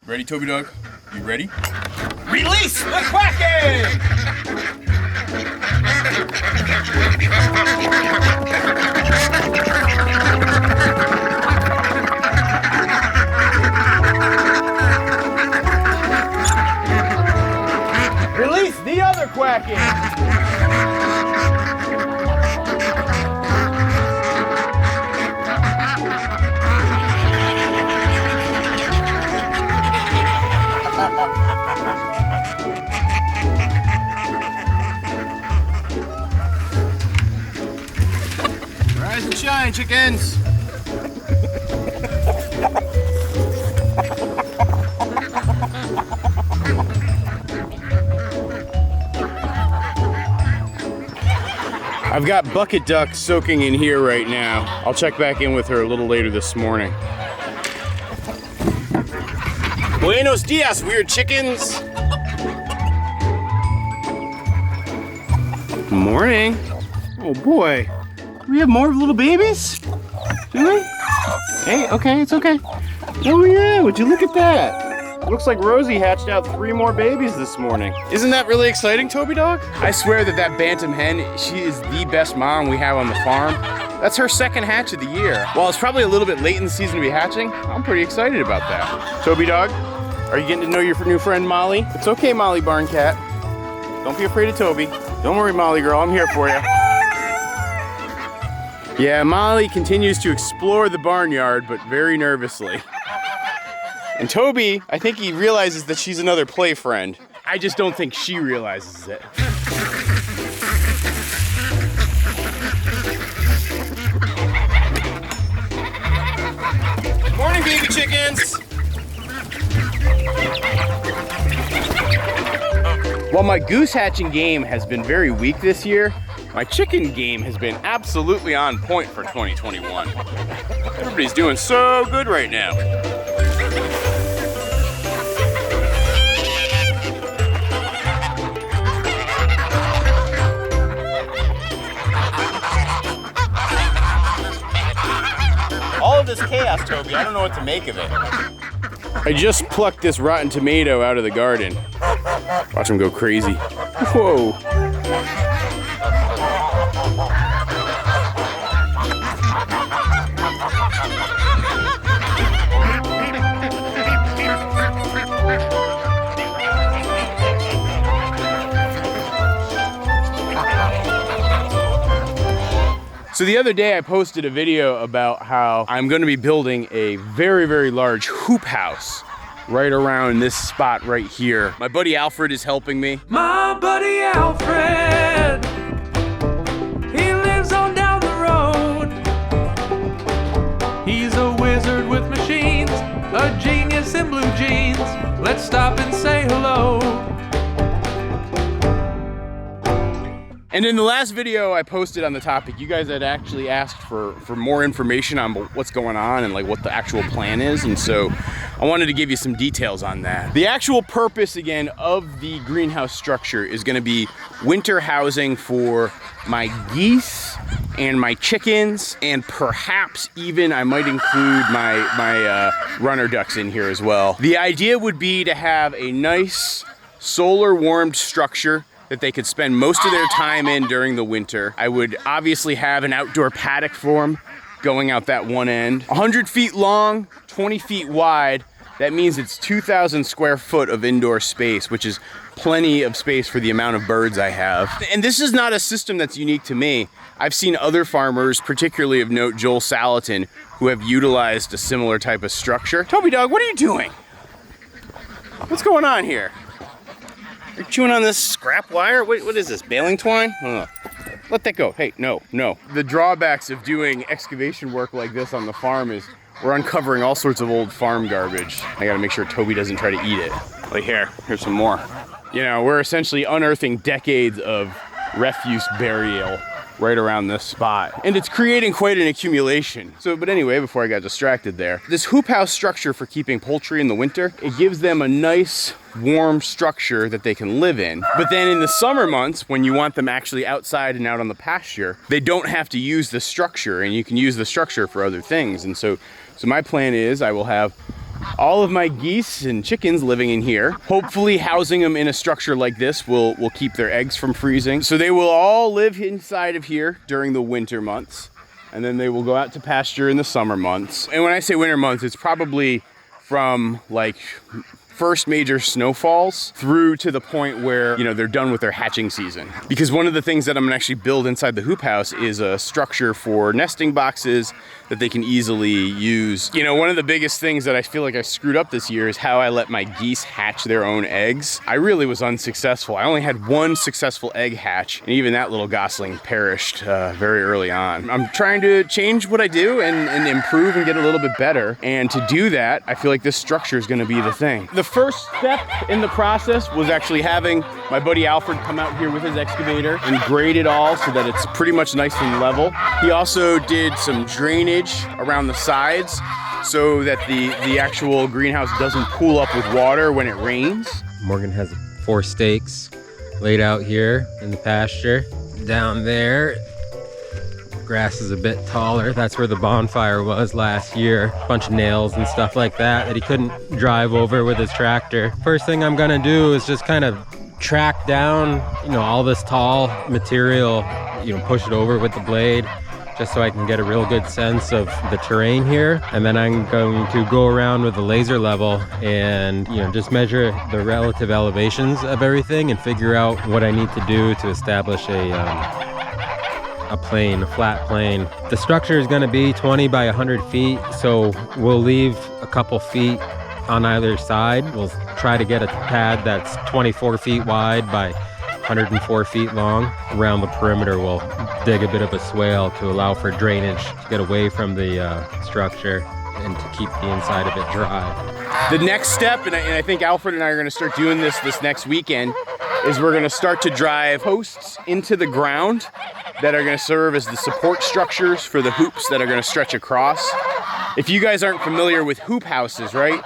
Ready, Toby Dog? You ready? Release the Kraken! Release the other Kraken! Rise and shine, chickens! I've got bucket duck soaking in here right now. I'll check back in with her a little later this morning. Buenos dias, weird chickens! Morning. Oh boy. We have more little babies? Do we? Hey, okay, it's okay. Oh yeah, would you look at that? Looks like Rosie hatched out 3 more babies this morning. Isn't that really exciting, Toby Dog? I swear that bantam hen, she is the best mom we have on the farm. That's her 2nd hatch of the year. While it's probably a little bit late in the season to be hatching, I'm pretty excited about that. Toby Dog, are you getting to know your new friend Molly? It's okay, Molly Barn Cat. Don't be afraid of Toby. Don't worry, Molly girl, I'm here for you. Yeah, Molly continues to explore the barnyard, but very nervously. And Toby, I think he realizes that she's another play friend. I just don't think she realizes it. Morning, baby chickens! While my goose hatching game has been very weak this year, my chicken game has been absolutely on point for 2021. Everybody's doing so good right now. All of this chaos, Toby, I don't know what to make of it. I just plucked this rotten tomato out of the garden. Watch him go crazy. Whoa. So the other day I posted a video about how I'm going to be building a very, very large hoop house right around this spot right here. My buddy Alfred is helping me. My buddy Alfred, he lives on down the road. He's a wizard with machines, a genius in blue jeans. Let's stop and say hello. And in the last video I posted on the topic, you guys had actually asked for more information on what's going on and like what the actual plan is. And so I wanted to give you some details on that. The actual purpose again of the greenhouse structure is gonna be winter housing for my geese and my chickens, and perhaps even I might include my runner ducks in here as well. The idea would be to have a nice solar warmed structure that they could spend most of their time in during the winter. I would obviously have an outdoor paddock for them going out that one end. 100 feet long, 20 feet wide. That means it's 2,000 square foot of indoor space, which is plenty of space for the amount of birds I have. And this is not a system that's unique to me. I've seen other farmers, particularly of note Joel Salatin, who have utilized a similar type of structure. Toby Dog, what are you doing? What's going on here? You're chewing on this scrap wire? What is this, baling twine? Let that go. Hey, no. The drawbacks of doing excavation work like this on the farm is we're uncovering all sorts of old farm garbage. I gotta make sure Toby doesn't try to eat it. Like here's some more. You know, we're essentially unearthing decades of refuse burial right around this spot. And it's creating quite an accumulation. But anyway, before I got distracted there, this hoop house structure for keeping poultry in the winter, it gives them a nice warm structure that they can live in. But then in the summer months, when you want them actually outside and out on the pasture, they don't have to use the structure, and you can use the structure for other things. And so my plan is I will have all of my geese and chickens living in here. Hopefully housing them in a structure like this will keep their eggs from freezing. So they will all live inside of here during the winter months, and then they will go out to pasture in the summer months. And when I say winter months, it's probably from like first major snowfalls through to the point where, you know, they're done with their hatching season. Because one of the things that I'm gonna actually build inside the hoop house is a structure for nesting boxes that they can easily use. You know, one of the biggest things that I feel like I screwed up this year is how I let my geese hatch their own eggs. I really was unsuccessful. I only had one successful egg hatch, and even that little gosling perished very early on. I'm trying to change what I do and improve and get a little bit better. And to do that, I feel like this structure is gonna be the thing. The first step in the process was actually having my buddy Alfred come out here with his excavator and grade it all so that it's pretty much nice and level. He also did some drainage around the sides so that the actual greenhouse doesn't pool up with water when it rains. Morgan has 4 stakes laid out here in the pasture. Down there, grass is a bit taller. That's where the bonfire was last year. A bunch of nails and stuff like that he couldn't drive over with his tractor. First thing I'm gonna do is just kind of track down, you know, all this tall material, you know, push it over with the blade, just so I can get a real good sense of the terrain here. And then I'm going to go around with a laser level and, you know, just measure the relative elevations of everything and figure out what I need to do to establish a plane, a flat plane. The structure is going to be 20 by 100 feet, so we'll leave a couple feet on either side. We'll try to get a pad that's 24 feet wide by 104 feet long. Around the perimeter, we'll dig a bit of a swale to allow for drainage to get away from the structure and to keep the inside of it dry. The next step, and I think Alfred and I are gonna start doing this next weekend, is we're gonna start to drive posts into the ground that are gonna serve as the support structures for the hoops that are gonna stretch across. If you guys aren't familiar with hoop houses, right?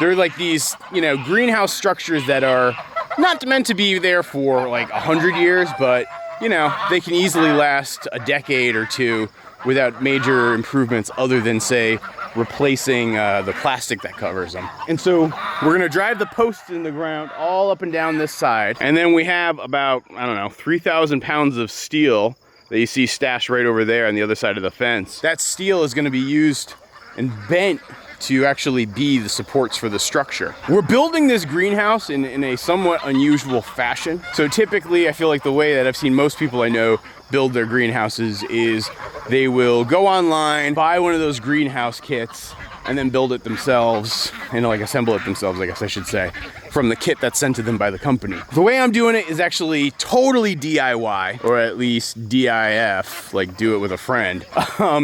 They're like these, you know, greenhouse structures that are not meant to be there for like 100 years, but you know, they can easily last a decade or two without major improvements other than, say, replacing the plastic that covers them. And so we're gonna drive the posts in the ground all up and down this side. And then we have about, I don't know, 3,000 pounds of steel that you see stashed right over there on the other side of the fence. That steel is gonna be used and bent to actually be the supports for the structure. We're building this greenhouse in a somewhat unusual fashion. So typically, I feel like the way that I've seen most people I know build their greenhouses is they will go online, buy one of those greenhouse kits, and then build it themselves, and like assemble it themselves, I guess I should say, from the kit that's sent to them by the company. The way I'm doing it is actually totally DIY, or at least DIF, like do it with a friend,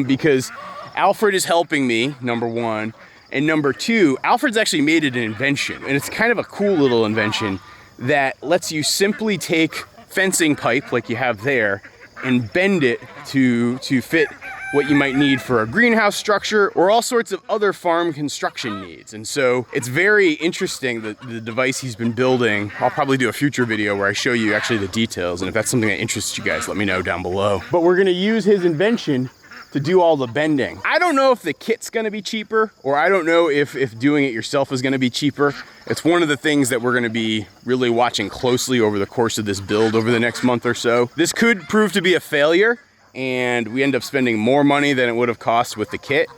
because Alfred is helping me, number one, and number two, Alfred's actually made it an invention, and it's kind of a cool little invention that lets you simply take fencing pipe like you have there and bend it to fit what you might need for a greenhouse structure or all sorts of other farm construction needs. And so it's very interesting, the device he's been building. I'll probably do a future video where I show you actually the details, and if that's something that interests you guys, let me know down below. But we're gonna use his invention to do all the bending. I don't know if the kit's gonna be cheaper, or I don't know if doing it yourself is gonna be cheaper. It's one of the things that we're gonna be really watching closely over the course of this build over the next month or so. This could prove to be a failure, and we end up spending more money than it would have cost with the kit.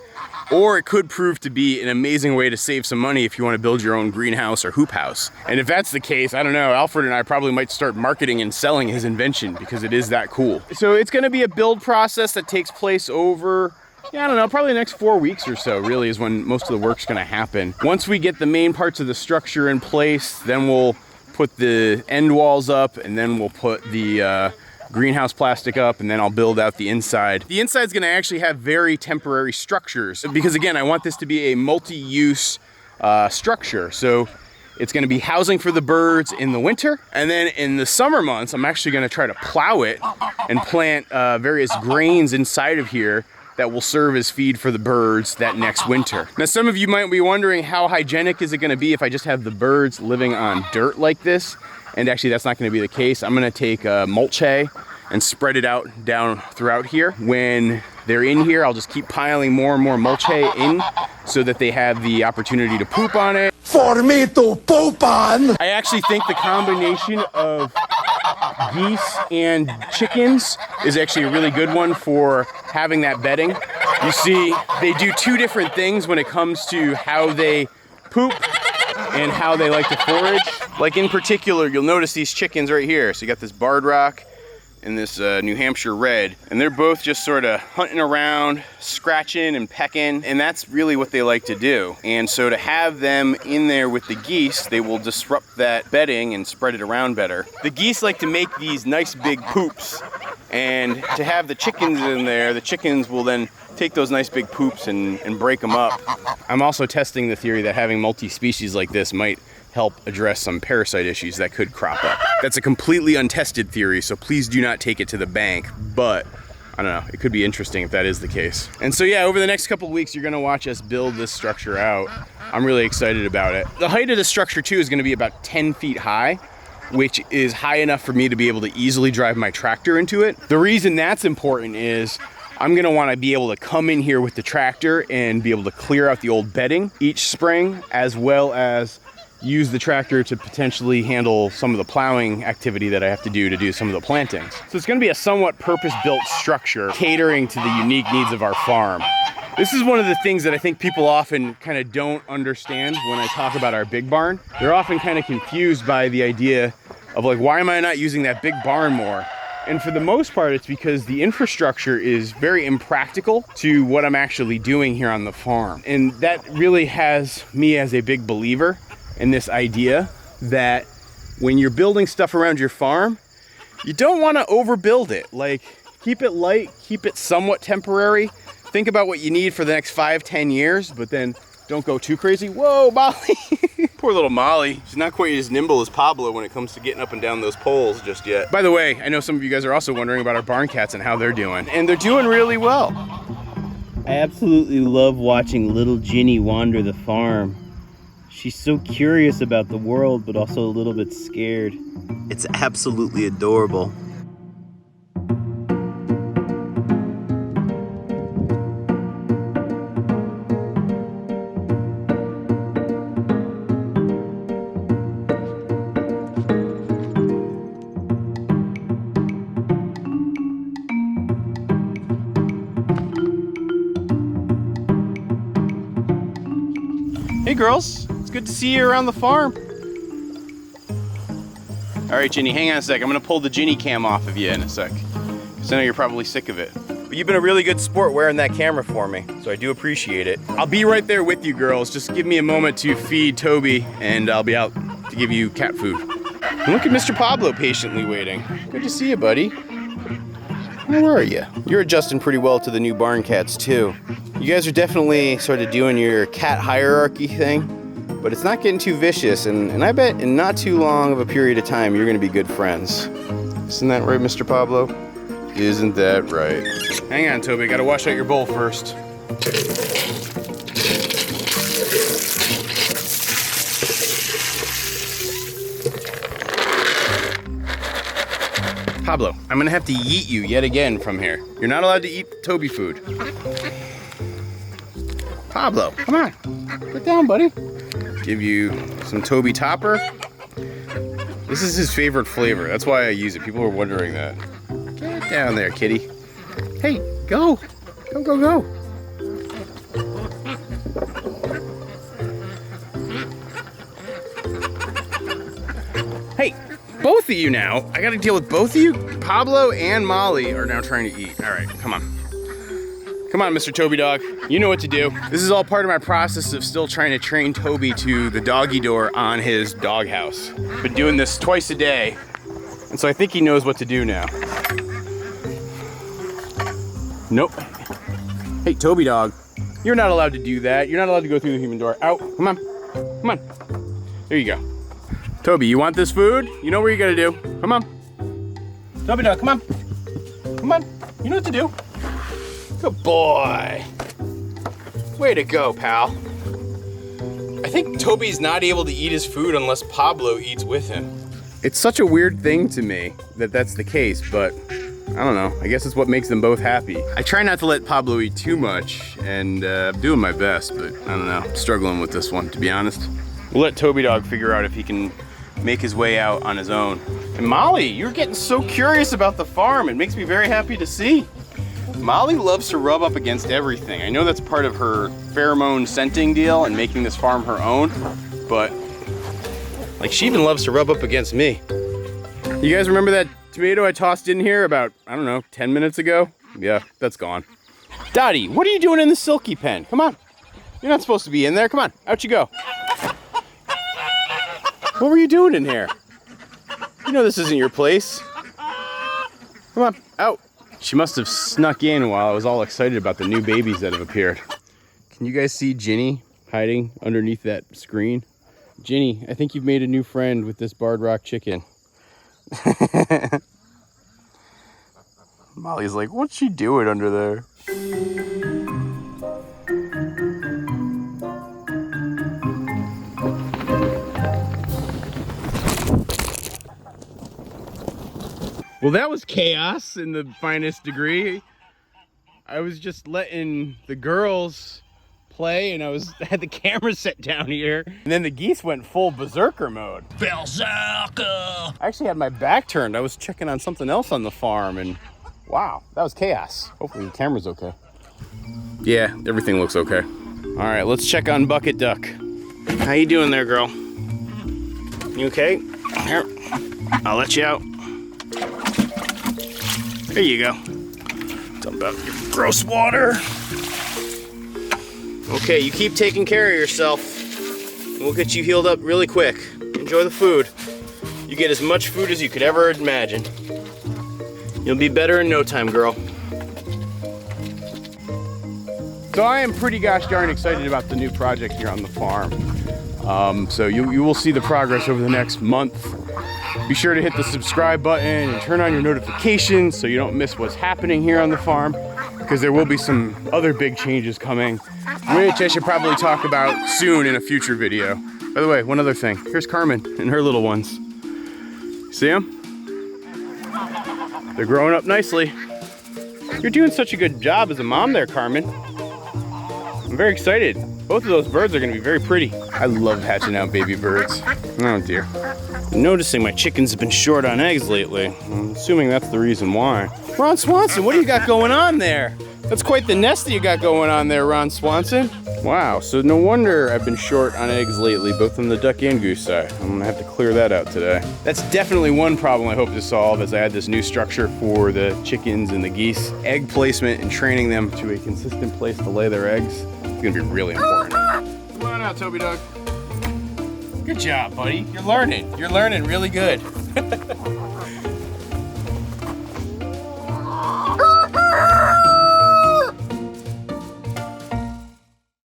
Or it could prove to be an amazing way to save some money if you want to build your own greenhouse or hoop house. And if that's the case, I don't know, Alfred and I probably might start marketing and selling his invention because it is that cool. So it's going to be a build process that takes place over, I don't know, probably the next 4 weeks or so really is when most of the work's going to happen. Once we get the main parts of the structure in place, then we'll put the end walls up, and then we'll put the greenhouse plastic up, and then I'll build out the inside. The inside's gonna actually have very temporary structures because, again, I want this to be a multi-use structure. So it's gonna be housing for the birds in the winter, and then in the summer months, I'm actually gonna try to plow it and plant various grains inside of here that will serve as feed for the birds that next winter. Now, some of you might be wondering, how hygienic is it gonna be if I just have the birds living on dirt like this? And actually, that's not gonna be the case. I'm gonna take mulch hay and spread it out down throughout here. When they're in here, I'll just keep piling more and more mulch hay in so that they have the opportunity to poop on it. For me to poop on! I actually think the combination of geese and chickens is actually a really good one for having that bedding. You see, they do two different things when it comes to how they poop and how they like to forage. Like in particular, you'll notice these chickens right here. So you got this barred rock and this New Hampshire red, and they're both just sort of hunting around, scratching and pecking, and that's really what they like to do. And so to have them in there with the geese, they will disrupt that bedding and spread it around better. The geese like to make these nice big poops, and to have the chickens in there, the chickens will then take those nice big poops and break them up. I'm also testing the theory that having multi-species like this might help address some parasite issues that could crop up. That's a completely untested theory, so please do not take it to the bank, but I don't know, it could be interesting if that is the case. And so yeah, over the next couple of weeks, you're gonna watch us build this structure out. I'm really excited about it. The height of the structure too is gonna be about 10 feet high, which is high enough for me to be able to easily drive my tractor into it. The reason that's important is I'm gonna wanna be able to come in here with the tractor and be able to clear out the old bedding each spring, as well as use the tractor to potentially handle some of the plowing activity that I have to do some of the plantings. So it's gonna be a somewhat purpose-built structure catering to the unique needs of our farm. This is one of the things that I think people often kind of don't understand when I talk about our big barn. They're often kind of confused by the idea of like, why am I not using that big barn more? And for the most part, it's because the infrastructure is very impractical to what I'm actually doing here on the farm. And that really has me as a big believer in this idea that when you're building stuff around your farm, you don't want to overbuild it. Like, keep it light, keep it somewhat temporary. Think about what you need for the next 5-10 years, but then don't go too crazy. Whoa, Molly. Poor little Molly. She's not quite as nimble as Pablo when it comes to getting up and down those poles just yet. By the way, I know some of you guys are also wondering about our barn cats and how they're doing. And they're doing really well. I absolutely love watching little Ginny wander the farm. She's so curious about the world, but also a little bit scared. It's absolutely adorable. Hey girls, it's good to see you around the farm. All right, Ginny, hang on a sec. I'm gonna pull the Ginny cam off of you in a sec, because I know you're probably sick of it. But you've been a really good sport wearing that camera for me, so I do appreciate it. I'll be right there with you girls. Just give me a moment to feed Toby, and I'll be out to give you cat food. And look at Mr. Pablo patiently waiting. Good to see you, buddy. Where are you? You're adjusting pretty well to the new barn cats too. You guys are definitely sort of doing your cat hierarchy thing, but it's not getting too vicious, and I bet in not too long of a period of time, you're gonna be good friends. Isn't that right, Mr. Pablo? Isn't that right? Hang on, Toby, gotta wash out your bowl first. Pablo, I'm gonna have to yeet you yet again from here. You're not allowed to eat Toby food. Pablo, come on, get down, buddy. Give you some Toby topper. This is his favorite flavor. That's why I use it. People are wondering that. Get down there, kitty. Hey, go. Go, go, go. Hey, both of you now. I gotta deal with both of you. Pablo and Molly are now trying to eat. All right, come on. Come on, Mr. Toby Dog. You know what to do. This is all part of my process of still trying to train Toby to the doggy door on his doghouse. Been doing this twice a day, and so I think he knows what to do now. Nope. Hey, Toby Dog, you're not allowed to do that. You're not allowed to go through the human door. Out, come on, come on. There you go. Toby, you want this food? You know what you gotta do. Come on. Toby Dog, come on. Come on, you know what to do. Good boy. Way to go, pal. I think Toby's not able to eat his food unless Pablo eats with him. It's such a weird thing to me that that's the case, but I don't know. I guess it's what makes them both happy. I try not to let Pablo eat too much, and I'm doing my best, but I don't know. I'm struggling with this one, to be honest. We'll let Toby Dog figure out if he can make his way out on his own. And Molly, you're getting so curious about the farm. It makes me very happy to see. Molly loves to rub up against everything. I know that's part of her pheromone scenting deal and making this farm her own, but like she even loves to rub up against me. You guys remember that tomato I tossed in here about, I don't know, 10 minutes ago? Yeah, that's gone. Dottie, what are you doing in the silky pen? Come on. You're not supposed to be in there. Come on, out you go. What were you doing in here? You know this isn't your place. Come on, out. She must have snuck in while I was all excited about the new babies that have appeared. Can you guys see Ginny hiding underneath that screen? Ginny, I think you've made a new friend with this Barred Rock chicken. Molly's like, what's she doing under there? Well, that was chaos in the finest degree. I was just letting the girls play, and I had the camera set down here. And then the geese went full berserker mode. Berserker! I actually had my back turned. I was checking on something else on the farm, and wow, that was chaos. Hopefully the camera's okay. Yeah, everything looks okay. All right, let's check on Bucket Duck. How you doing there, girl? You okay? Here, I'll let you out. There you go. Dump out your gross water. Okay, you keep taking care of yourself. We'll get you healed up really quick. Enjoy the food. You get as much food as you could ever imagine. You'll be better in no time, girl. So I am pretty gosh darn excited about the new project here on the farm. So you will see the progress over the next month. Be sure to hit the subscribe button and turn on your notifications so you don't miss what's happening here on the farm, because there will be some other big changes coming, which I should probably talk about soon in a future video. By the way, one other thing. Here's Carmen and her little ones. See them? They're growing up nicely. You're doing such a good job as a mom there, Carmen. I'm very excited. Both of those birds are gonna be very pretty. I love hatching out baby birds. Oh dear. I'm noticing my chickens have been short on eggs lately. I'm assuming that's the reason why. Ron Swanson, what do you got going on there? That's quite the nest that you got going on there, Ron Swanson. Wow, so no wonder I've been short on eggs lately, both on the duck and goose side. I'm gonna have to clear that out today. That's definitely one problem I hope to solve as I add this new structure for the chickens and the geese. Egg placement and training them to a consistent place to lay their eggs. It's gonna be really important. Come on out, Toby Dog. Good job, buddy. You're learning. You're learning really good.